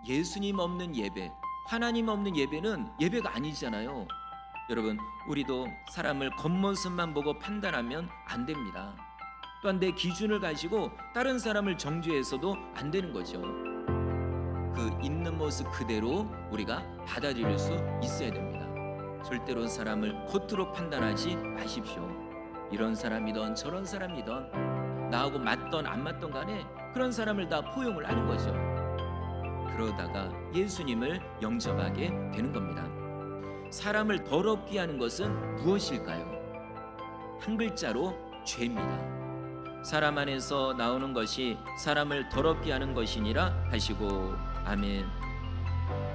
예수님 없는 예배, 하나님 없는 예배는 예배가 아니잖아요. 여러분, 우리도 사람을 겉모습만 보고 판단하면 안 됩니다. 또한 내 기준을 가지고 다른 사람을 정죄해서도 안 되는 거죠. 그 있는 모습 그대로 우리가 받아들일 수 있어야 됩니다. 절대로 사람을 겉으로 판단하지 마십시오. 이런 사람이든 저런 사람이든 나하고 맞던 안 맞던 간에 그런 사람을 다 포용을 하는 거죠. 그러다가 예수님을 영접하게 되는 겁니다. 사람을 더럽게 하는 것은 무엇일까요? 한 글자로 죄입니다. 사람 안에서 나오는 것이 사람을 더럽게 하는 것이니라 하시고 아멘.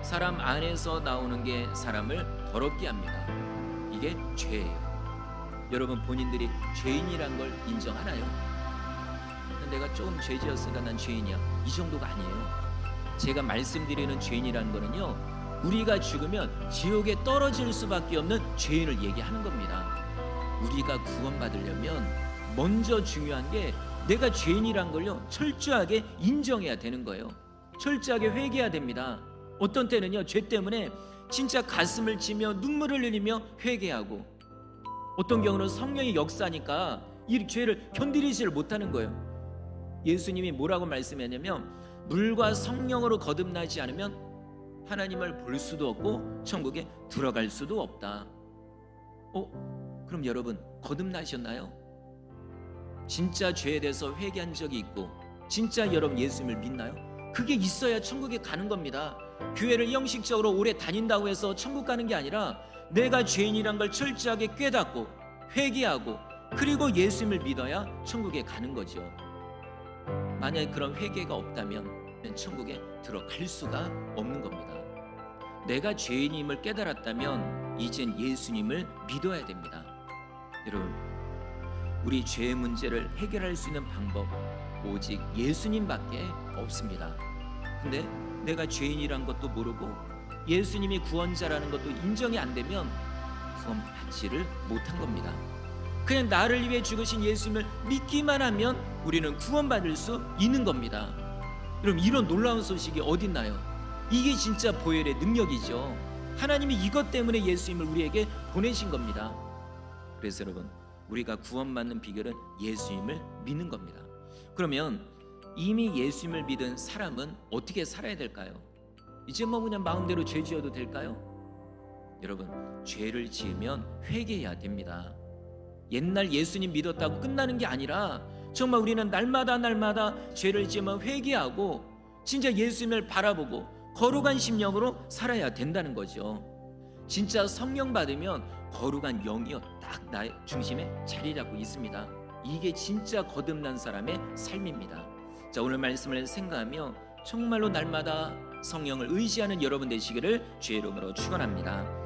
사람 안에서 나오는 게 사람을 더럽게 합니다. 이게 죄예요. 여러분, 본인들이 죄인이란 걸 인정하나요? 내가 조금 죄 지었으니까 난 죄인이야, 이 정도가 아니에요. 제가 말씀드리는 죄인이라는 거는요, 우리가 죽으면 지옥에 떨어질 수밖에 없는 죄인을 얘기하는 겁니다. 우리가 구원받으려면 먼저 중요한 게 내가 죄인이란 걸요 철저하게 인정해야 되는 거예요. 철저하게 회개해야 됩니다. 어떤 때는요, 죄 때문에 진짜 가슴을 치며 눈물을 흘리며 회개하고, 어떤 경우는 성령의 역사니까 이 죄를 견디지를 못하는 거예요. 예수님이 뭐라고 말씀했냐면, 물과 성령으로 거듭나지 않으면 하나님을 볼 수도 없고 천국에 들어갈 수도 없다. 그럼 여러분, 거듭나셨나요? 진짜 죄에 대해서 회개한 적이 있고 진짜 여러분 예수님을 믿나요? 그게 있어야 천국에 가는 겁니다. 교회를 형식적으로 오래 다닌다고 해서 천국 가는 게 아니라 내가 죄인이란 걸 철저하게 깨닫고 회개하고 그리고 예수님을 믿어야 천국에 가는 거죠. 만약에 그런 회개가 없다면 천국에 들어갈 수가 없는 겁니다. 내가 죄인임을 깨달았다면 이젠 예수님을 믿어야 됩니다. 여러분, 우리 죄의 문제를 해결할 수 있는 방법 오직 예수님밖에 없습니다. 근데 내가 죄인이란 것도 모르고 예수님이 구원자라는 것도 인정이 안 되면 구원 받지를 못한 겁니다. 그냥 나를 위해 죽으신 예수님을 믿기만 하면 우리는 구원받을 수 있는 겁니다. 여러분, 이런 놀라운 소식이 어딨나요? 이게 진짜 보혈의 능력이죠. 하나님이 이것 때문에 예수님을 우리에게 보내신 겁니다. 그래서 여러분, 우리가 구원받는 비결은 예수님을 믿는 겁니다. 그러면 이미 예수님을 믿은 사람은 어떻게 살아야 될까요? 이제 그냥 마음대로 죄 지어도 될까요? 여러분, 죄를 지으면 회개해야 됩니다. 옛날 예수님 믿었다고 끝나는 게 아니라 정말 우리는 날마다 죄를 지으면 회개하고 진짜 예수님을 바라보고 거룩한 심령으로 살아야 된다는 거죠. 진짜 성령 받으면 거룩한 영이요 딱 나의 중심에 자리 잡고 있습니다. 이게 진짜 거듭난 사람의 삶입니다. 자, 오늘 말씀을 생각하며 정말로 날마다 성령을 의지하는 여러분 되시기를 주의 이름으로 축원합니다.